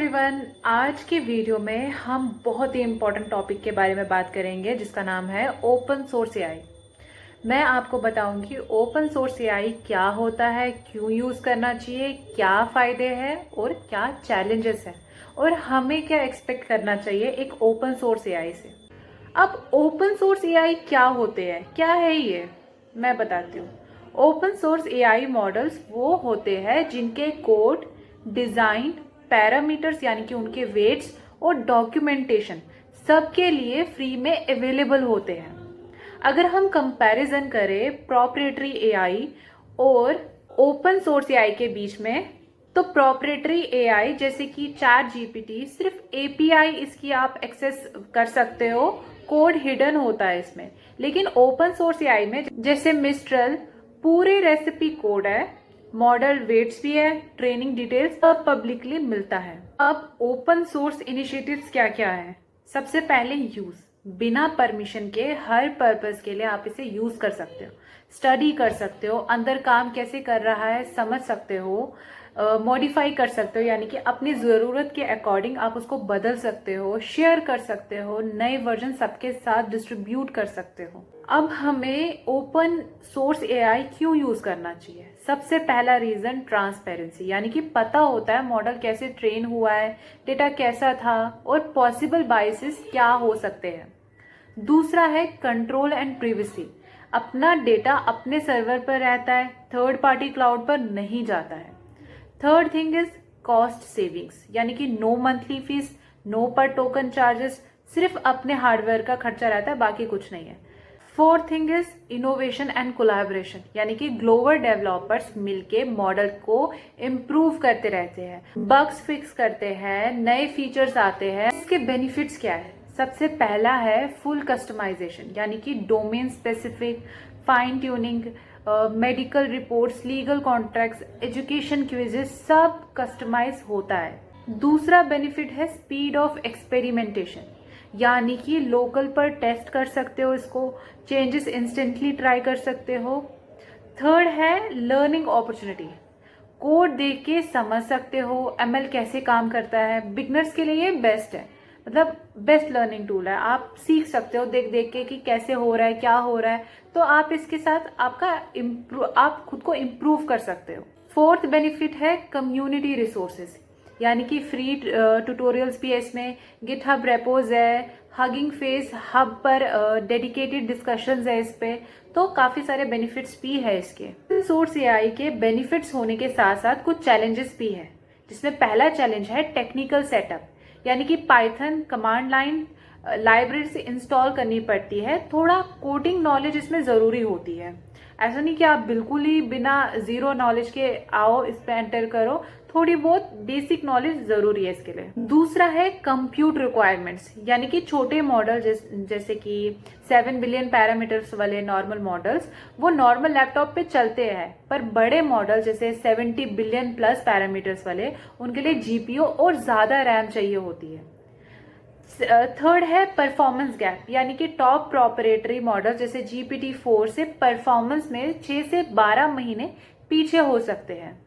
Everyone, आज के video में हम बहुत ही इम्पोर्टेंट टॉपिक के बारे में बात करेंगे जिसका नाम है ओपन सोर्स एआई। मैं आपको बताऊंगी ओपन सोर्स एआई क्या होता है, क्यों यूज़ करना चाहिए, क्या फ़ायदे हैं और क्या चैलेंजेस हैं और हमें क्या एक्सपेक्ट करना चाहिए एक ओपन सोर्स एआई से। अब ओपन सोर्स एआई क्या होते हैं, क्या है ये, मैं बताती हूँ। ओपन सोर्स एआई मॉडल्स वो होते हैं जिनके कोड, डिज़ाइन, पैरामीटर्स यानी कि उनके वेट्स और डॉक्यूमेंटेशन सबके लिए फ्री में अवेलेबल होते हैं। अगर हम कंपैरिजन करें प्रोप्राइटरी एआई और ओपन सोर्स एआई के बीच में, तो प्रोप्राइटरी एआई जैसे कि चैट जीपीटी सिर्फ एपीआई इसकी आप एक्सेस कर सकते हो, कोड हिडन होता है इसमें। लेकिन ओपन सोर्स एआई में जैसे मिस्ट्रल पूरे रेसिपी कोड है, मॉडल वेट्स भी है, ट्रेनिंग डिटेल्स सब पब्लिकली मिलता है। अब ओपन सोर्स इनिशिएटिव्स क्या क्या है? सबसे पहले यूज, बिना परमिशन के हर पर्पस के लिए आप इसे यूज कर सकते हो, स्टडी कर सकते हो, अंदर काम कैसे कर रहा है समझ सकते हो, मॉडिफाई कर सकते हो यानी कि अपनी ज़रूरत के अकॉर्डिंग आप उसको बदल सकते हो, शेयर कर सकते हो, नए वर्जन सबके साथ डिस्ट्रीब्यूट कर सकते हो। अब हमें ओपन सोर्स एआई क्यों यूज़ करना चाहिए? सबसे पहला रीज़न ट्रांसपेरेंसी, यानी कि पता होता है मॉडल कैसे ट्रेन हुआ है, डेटा कैसा था और पॉसिबल बायसेस क्या हो सकते हैं। दूसरा है कंट्रोल एंड प्रिवेसी, अपना डेटा अपने सर्वर पर रहता है, थर्ड पार्टी क्लाउड पर नहीं जाता है। Third thing is cost savings, यानी कि नो मंथली फीस, नो पर टोकन चार्जेस, सिर्फ अपने हार्डवेयर का खर्चा रहता है, बाकी कुछ नहीं है। Fourth thing is innovation and collaboration, यानी कि ग्लोबल डेवलपर्स मिलके मॉडल को इम्प्रूव करते रहते हैं, बग्स फिक्स करते हैं, नए फीचर्स आते हैं। इसके बेनिफिट्स क्या है? सबसे पहला है फुल कस्टमाइजेशन, यानी कि domain specific, fine tuning, medical reports, legal contracts, education quizzes सब कस्टमाइज होता है। दूसरा बेनिफिट है स्पीड ऑफ एक्सपेरिमेंटेशन, यानी कि लोकल पर टेस्ट कर सकते हो, इसको चेंजेस इंस्टेंटली ट्राई कर सकते हो। थर्ड है लर्निंग अपॉर्चुनिटी, कोड देख के समझ सकते हो एमएल कैसे काम करता है। बिगनर्स के लिए ये बेस्ट है, मतलब बेस्ट लर्निंग टूल है, आप सीख सकते हो देख देख के कि कैसे हो रहा है, क्या हो रहा है, तो आप इसके साथ आप खुद को इम्प्रूव कर सकते हो। फोर्थ बेनिफिट है कम्युनिटी रिसोर्सेज, यानी कि फ्री ट्यूटोरियल्स भी है इसमें, गिटहब रेपोज है, हगिंग फेस हब पर डेडिकेटेड डिस्कशंस है इस पे, तो काफी सारे बेनिफिट्स भी है इसके। ओपन सोर्स एआई के बेनिफिट्स होने के साथ साथ कुछ चैलेंजेस भी है, जिसमें पहला चैलेंज है टेक्निकल सेटअप, यानी कि पाइथन कमांड लाइन लाइब्रेरी से इंस्टॉल करनी पड़ती है, थोड़ा कोडिंग नॉलेज इसमें ज़रूरी होती है। ऐसा नहीं कि आप बिल्कुल ही बिना ज़ीरो नॉलेज के आओ इस पे एंटर करो, थोड़ी बहुत बेसिक नॉलेज ज़रूरी है इसके लिए। दूसरा है कंप्यूट रिक्वायरमेंट्स, यानी कि छोटे मॉडल जैसे कि 7 बिलियन पैरामीटर्स वाले नॉर्मल मॉडल्स वो नॉर्मल लैपटॉप पे चलते हैं, पर बड़े मॉडल जैसे 70 बिलियन प्लस पैरामीटर्स वाले उनके लिए जीपीयू और ज़्यादा रैम चाहिए होती है। थर्ड है परफॉर्मेंस गैप, यानी कि टॉप प्रोप्राइटरी मॉडल जैसे GPT-4 से परफॉर्मेंस में 6 से 12 महीने पीछे हो सकते हैं।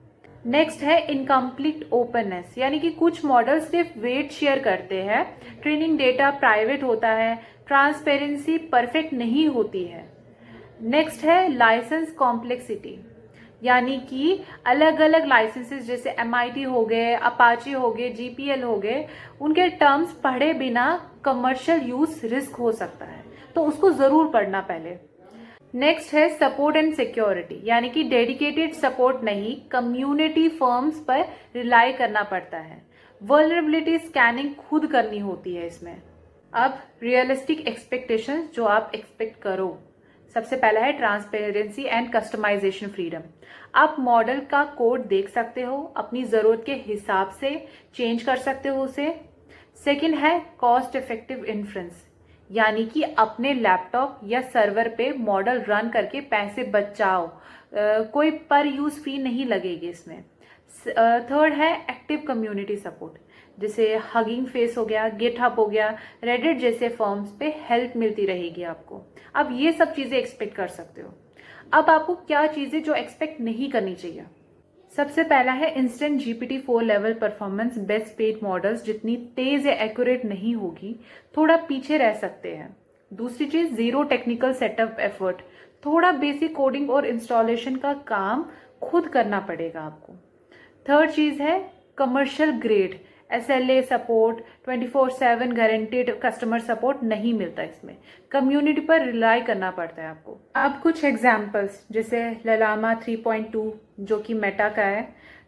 नेक्स्ट है इनकम्प्लीट ओपननेस, यानी कि कुछ मॉडल सिर्फ वेट शेयर करते हैं, ट्रेनिंग डेटा प्राइवेट होता है, ट्रांसपेरेंसी परफेक्ट नहीं होती है। नेक्स्ट है लाइसेंस कॉम्प्लेक्सिटी, यानी कि अलग अलग लाइसेंसेस जैसे MIT हो गए, अपाचे हो गए, GPL हो गए, उनके टर्म्स पढ़े बिना कमर्शियल यूज रिस्क हो सकता है, तो उसको जरूर पढ़ना पहले। नेक्स्ट है सपोर्ट एंड सिक्योरिटी, यानी कि डेडिकेटेड सपोर्ट नहीं, कम्युनिटी फर्म्स पर रिलाई करना पड़ता है, वल्नरेबिलिटी स्कैनिंग खुद करनी होती है इसमें। अब रियलिस्टिक एक्सपेक्टेशंस जो आप एक्सपेक्ट करो, सबसे पहला है ट्रांसपेरेंसी एंड कस्टमाइजेशन फ्रीडम, आप मॉडल का कोड देख सकते हो, अपनी ज़रूरत के हिसाब से चेंज कर सकते हो उसे। सेकंड है कॉस्ट इफेक्टिव इन्फ्रेंस, यानी कि अपने लैपटॉप या सर्वर पे मॉडल रन करके पैसे बचाओ, कोई पर यूज फी नहीं लगेगी इसमें। थर्ड है एक्टिव कम्युनिटी सपोर्ट, जैसे हगिंग फेस हो गया, गिटहब हो गया, रेडिट जैसे फॉर्म्स पे हेल्प मिलती रहेगी आपको। अब ये सब चीज़ें एक्सपेक्ट कर सकते हो। अब आपको क्या चीज़ें जो एक्सपेक्ट नहीं करनी चाहिए? सबसे पहला है instant GPT 4 level performance. Best paid models जितनी तेज या एक्यूरेट नहीं होगी, थोड़ा पीछे रह सकते हैं। दूसरी चीज, जीरो टेक्निकल सेटअप एफर्ट, थोड़ा बेसिक कोडिंग और इंस्टॉलेशन का काम खुद करना पड़ेगा आपको। थर्ड चीज है commercial grade SLA support, 24/7 guaranteed customer support नहीं मिलता इसमें, कम्युनिटी पर रिलाई करना पड़ता है आपको। अब कुछ एग्जांपल्स, जैसे ललामा 3.2 जो कि मेटा का है,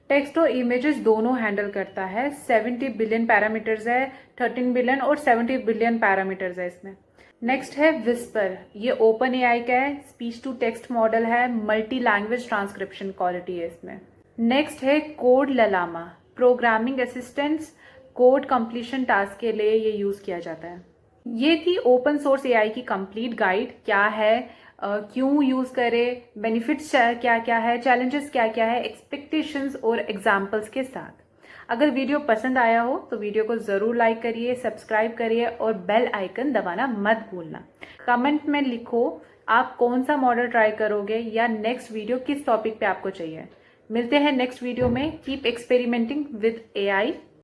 टेक्स्ट और इमेजेस दोनों हैंडल करता है। 70 बिलियन पैरामीटर्स है, 13 बिलियन और 70 बिलियन पैरामीटर्स है इसमें। नेक्स्ट है विस्पर, ये ओपन AI का है, स्पीच टू टेक्स्ट मॉडल है, मल्टी लैंग्वेज ट्रांसक्रिप्शन क्वालिटी है इसमें। नेक्स्ट है code llama, programming assistants, code completion task के लिए ये यूज किया जाता है। ये थी ओपन सोर्स AI की कंप्लीट गाइड, क्या है, क्यों यूज करें, बेनिफिट्स क्या क्या है, चैलेंजेस क्या क्या है, एक्सपेक्टेशंस और एग्जांपल्स के साथ। अगर वीडियो पसंद आया हो तो वीडियो को जरूर लाइक करिए, सब्सक्राइब करिए और बेल आइकन दबाना मत भूलना। कमेंट में लिखो आप कौन सा मॉडल ट्राई करोगे या नेक्स्ट वीडियो किस टॉपिक पे आपको चाहिए। मिलते हैं नेक्स्ट वीडियो में। Keep experimenting with AI।